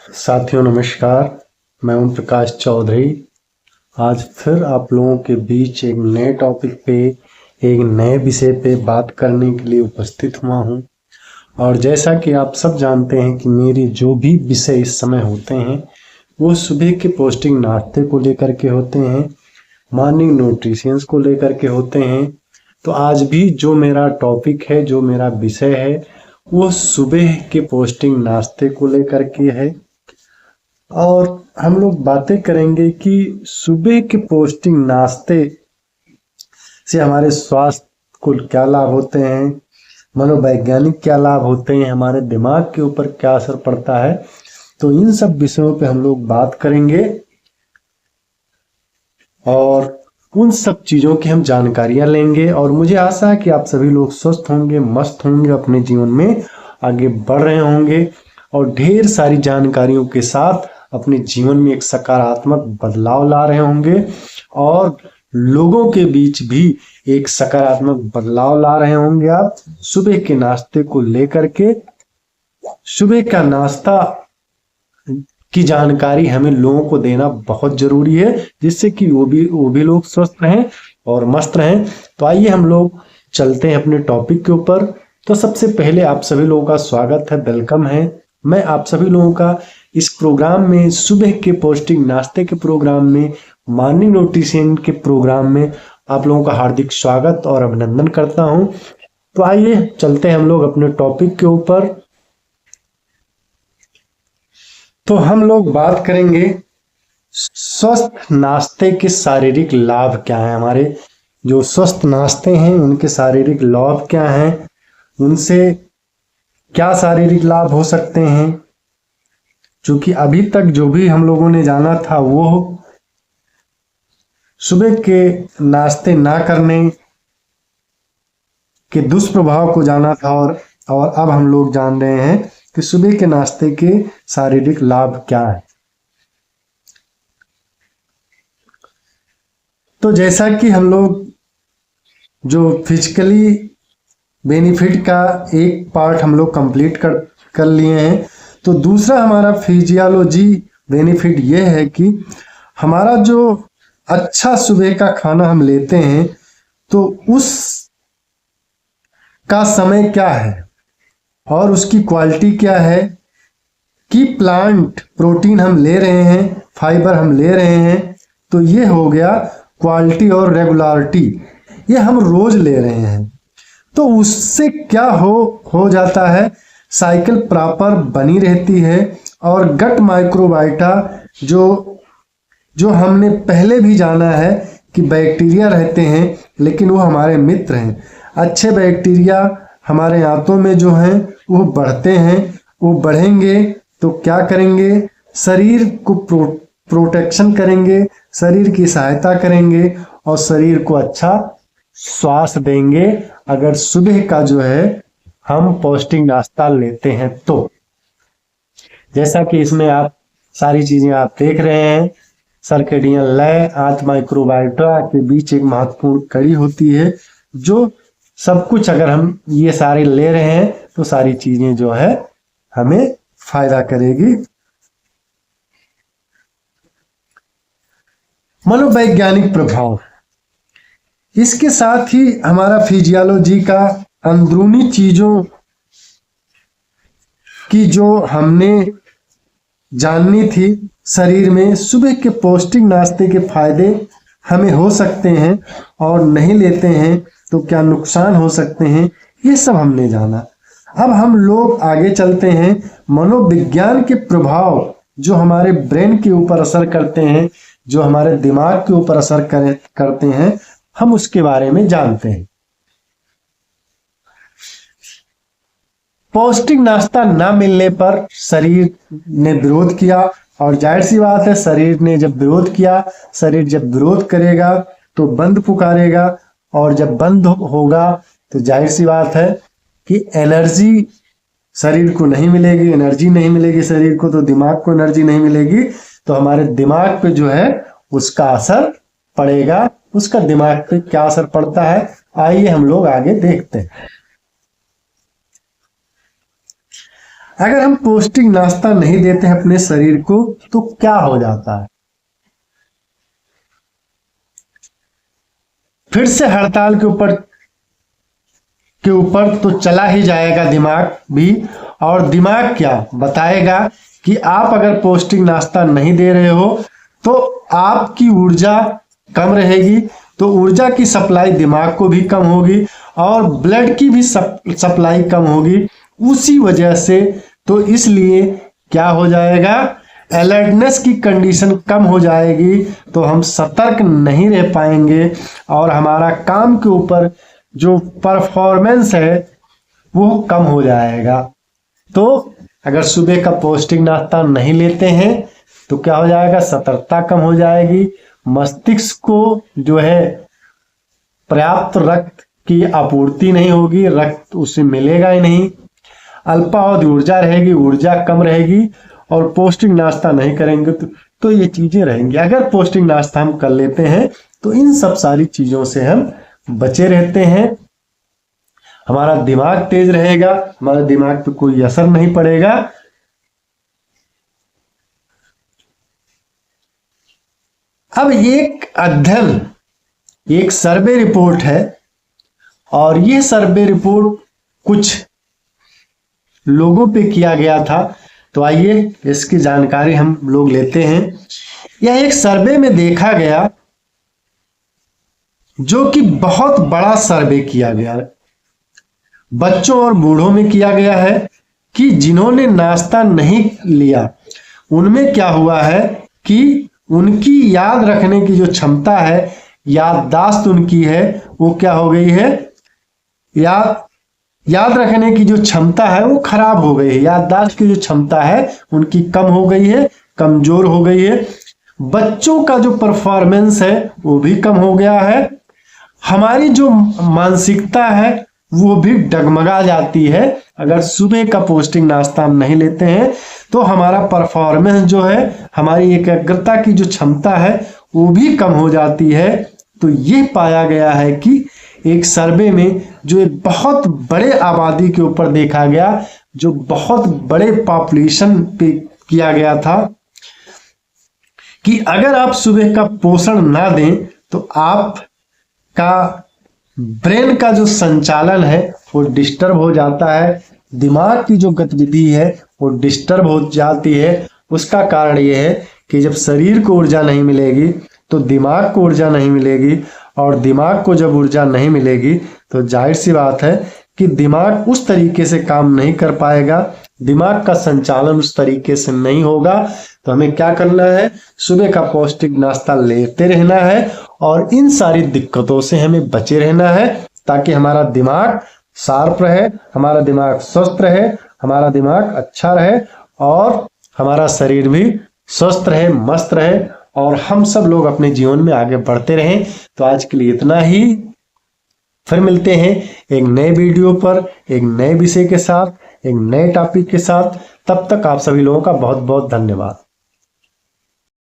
साथियों नमस्कार। मैं ओम प्रकाश चौधरी आज फिर आप लोगों के बीच एक नए टॉपिक पे, एक नए विषय पे बात करने के लिए उपस्थित हुआ हूँ। और जैसा कि आप सब जानते हैं कि मेरे जो भी विषय इस समय होते हैं वो सुबह के पौष्टिक नाश्ते को लेकर के होते हैं, मॉर्निंग न्यूट्रिशंस को लेकर के होते हैं। तो आज भी जो मेरा टॉपिक है, जो मेरा विषय है, वो सुबह के पौष्टिक नाश्ते को लेकर के है। और हम लोग बातें करेंगे कि सुबह के पौष्टिक नाश्ते से हमारे स्वास्थ्य को क्या लाभ होते हैं, मनोवैज्ञानिक क्या लाभ होते हैं, हमारे दिमाग के ऊपर क्या असर पड़ता है। तो इन सब विषयों पे हम लोग बात करेंगे और उन सब चीज़ों की हम जानकारियां लेंगे। और मुझे आशा है कि आप सभी लोग स्वस्थ होंगे, मस्त होंगे, अपने जीवन में आगे बढ़ रहे होंगे और ढेर सारी जानकारियों के साथ अपने जीवन में एक सकारात्मक बदलाव ला रहे होंगे और लोगों के बीच भी एक सकारात्मक बदलाव ला रहे होंगे। आप सुबह के नाश्ते को लेकर के, सुबह का नाश्ता की जानकारी हमें लोगों को देना बहुत जरूरी है, जिससे कि वो भी लोग स्वस्थ रहें और मस्त रहें। तो आइए हम लोग चलते हैं अपने टॉपिक के ऊपर। तो सबसे पहले आप सभी लोगों का स्वागत है, वेलकम है। मैं आप सभी लोगों का इस प्रोग्राम में, सुबह के पौष्टिक नाश्ते के प्रोग्राम में, मॉर्निंग न्यूट्रिशन के प्रोग्राम में आप लोगों का हार्दिक स्वागत और अभिनंदन करता हूं। तो आइए चलते हैं हम लोग अपने टॉपिक के ऊपर। तो हम लोग बात करेंगे स्वस्थ नाश्ते के शारीरिक लाभ क्या हैं। हमारे जो स्वस्थ नाश्ते हैं उनके शारीरिक लाभ क्या हैं, उनसे क्या शारीरिक लाभ हो सकते हैं। क्योंकि अभी तक जो भी हम लोगों ने जाना था वो सुबह के नाश्ते ना करने के दुष्प्रभाव को जाना था और अब हम लोग जान रहे हैं कि सुबह के नाश्ते के शारीरिक लाभ क्या है। तो जैसा कि हम लोग जो फिजिकली बेनिफिट का एक पार्ट हम लोग कंप्लीट कर लिए हैं, तो दूसरा हमारा फिजियोलॉजी बेनिफिट ये है कि हमारा जो अच्छा सुबह का खाना हम लेते हैं तो उस का समय क्या है और उसकी क्वालिटी क्या है, कि प्लांट प्रोटीन हम ले रहे हैं, फाइबर हम ले रहे हैं। तो ये हो गया क्वालिटी और रेगुलरिटी, ये हम रोज ले रहे हैं। तो उससे क्या हो जाता है, साइकिल प्रॉपर बनी रहती है और गट माइक्रोबाइटा जो हमने पहले भी जाना है कि बैक्टीरिया रहते हैं, लेकिन वो हमारे मित्र हैं। अच्छे बैक्टीरिया हमारे आंतों में जो हैं वो बढ़ते हैं, वो बढ़ेंगे तो क्या करेंगे, शरीर को प्रोटेक्शन करेंगे, शरीर की सहायता करेंगे और शरीर को अच्छा स्वास्थ्य देंगे अगर सुबह का जो है हम पौष्टिक नाश्ता लेते हैं। तो जैसा कि इसमें आप सारी चीजें आप देख रहे हैं, सर्केडियन लय, आंत माइक्रोबायोटा के बीच एक महत्वपूर्ण कड़ी होती है। जो सब कुछ अगर हम ये सारे ले रहे हैं तो सारी चीजें जो है हमें फायदा करेगी। मनोवैज्ञानिक प्रभाव, इसके साथ ही हमारा फिजियोलॉजी का अंदरूनी चीजों की जो हमने जाननी थी शरीर में, सुबह के पौष्टिक नाश्ते के फायदे हमें हो सकते हैं और नहीं लेते हैं तो क्या नुकसान हो सकते हैं, ये सब हमने जाना। अब हम लोग आगे चलते हैं। मनोविज्ञान के प्रभाव जो हमारे ब्रेन के ऊपर असर करते हैं, जो हमारे दिमाग के ऊपर असर करते हैं, हम उसके बारे में जानते हैं। पौष्टिक नाश्ता ना मिलने पर शरीर ने विरोध किया और जाहिर सी बात है, शरीर ने जब विरोध किया, शरीर जब विरोध करेगा तो बंद पुकारेगा और जब बंद होगा तो जाहिर सी बात है कि एनर्जी शरीर को नहीं मिलेगी। एनर्जी नहीं मिलेगी शरीर को तो दिमाग को एनर्जी नहीं मिलेगी, तो हमारे दिमाग पे जो है उसका असर पड़ेगा। उसका दिमाग पे क्या असर पड़ता है, आइए हम लोग आगे देखते हैं। अगर हम पौष्टिक नाश्ता नहीं देते हैं अपने शरीर को तो क्या हो जाता है? फिर से हड़ताल के ऊपर तो चला ही जाएगा दिमाग भी। और दिमाग क्या बताएगा कि आप अगर पौष्टिक नाश्ता नहीं दे रहे हो तो आपकी ऊर्जा कम रहेगी, तो ऊर्जा की सप्लाई दिमाग को भी कम होगी और ब्लड की भी सप्लाई कम होगी। उसी वजह से तो इसलिए क्या हो जाएगा, अलर्टनेस की कंडीशन कम हो जाएगी, तो हम सतर्क नहीं रह पाएंगे और हमारा काम के ऊपर जो परफॉर्मेंस है वो कम हो जाएगा। तो अगर सुबह का पौष्टिक नाश्ता नहीं लेते हैं तो क्या हो जाएगा, सतर्कता कम हो जाएगी, मस्तिष्क को जो है पर्याप्त रक्त की आपूर्ति नहीं होगी, रक्त उसे मिलेगा ही नहीं, अल्पावधि ऊर्जा रहेगी, ऊर्जा कम रहेगी और पौष्टिक नाश्ता नहीं करेंगे तो ये चीजें रहेंगी। अगर पौष्टिक नाश्ता हम कर लेते हैं तो इन सब सारी चीजों से हम बचे रहते हैं। हमारा दिमाग तेज रहेगा, हमारे दिमाग पे कोई असर नहीं पड़ेगा। अब एक अध्ययन, एक सर्वे रिपोर्ट है और यह सर्वे रिपोर्ट कुछ लोगों पे किया गया था, तो आइए इसकी जानकारी हम लोग लेते हैं। यह एक सर्वे में देखा गया, जो कि बहुत बड़ा सर्वे किया गया है, बच्चों और बूढ़ों में किया गया है कि जिन्होंने नाश्ता नहीं लिया उनमें क्या हुआ है कि उनकी याद रखने की जो क्षमता है, याददाश्त उनकी है वो क्या हो गई है, याद रखने की जो क्षमता है वो खराब हो गई है, याददाश्त की जो क्षमता है उनकी कम हो गई है, कमजोर हो गई है। बच्चों का जो परफॉर्मेंस है वो भी कम हो गया है, हमारी जो मानसिकता है वो भी डगमगा जाती है। अगर सुबह का पौष्टिक नाश्ता हम नहीं लेते हैं तो हमारा परफॉर्मेंस जो है, हमारी एकाग्रता की जो क्षमता है वो भी कम हो जाती है। तो ये पाया गया है कि एक सर्वे में जो एक बहुत बड़े आबादी के ऊपर देखा गया, जो बहुत बड़े पॉपुलेशन पे किया गया था, कि अगर आप सुबह का पोषण ना दें तो आप का ब्रेन का जो संचालन है वो डिस्टर्ब हो जाता है, दिमाग की जो गतिविधि है वो डिस्टर्ब हो जाती है। उसका कारण ये है कि जब शरीर को ऊर्जा नहीं मिलेगी तो दिमाग को ऊर्जा नहीं मिलेगी, और दिमाग को जब ऊर्जा नहीं मिलेगी तो जाहिर सी बात है कि दिमाग उस तरीके से काम नहीं कर पाएगा, दिमाग का संचालन उस तरीके से नहीं होगा। तो हमें क्या करना है, सुबह का पौष्टिक नाश्ता लेते रहना है और इन सारी दिक्कतों से हमें बचे रहना है, ताकि हमारा दिमाग शार्प रहे, हमारा दिमाग स्वस्थ रहे, हमारा दिमाग अच्छा रहे और हमारा शरीर भी स्वस्थ रहे, मस्त रहे और हम सब लोग अपने जीवन में आगे बढ़ते रहें। तो आज के लिए इतना ही, फिर मिलते हैं एक नए वीडियो पर, एक नए विषय के साथ, एक नए टॉपिक के साथ। तब तक आप सभी लोगों का बहुत बहुत धन्यवाद।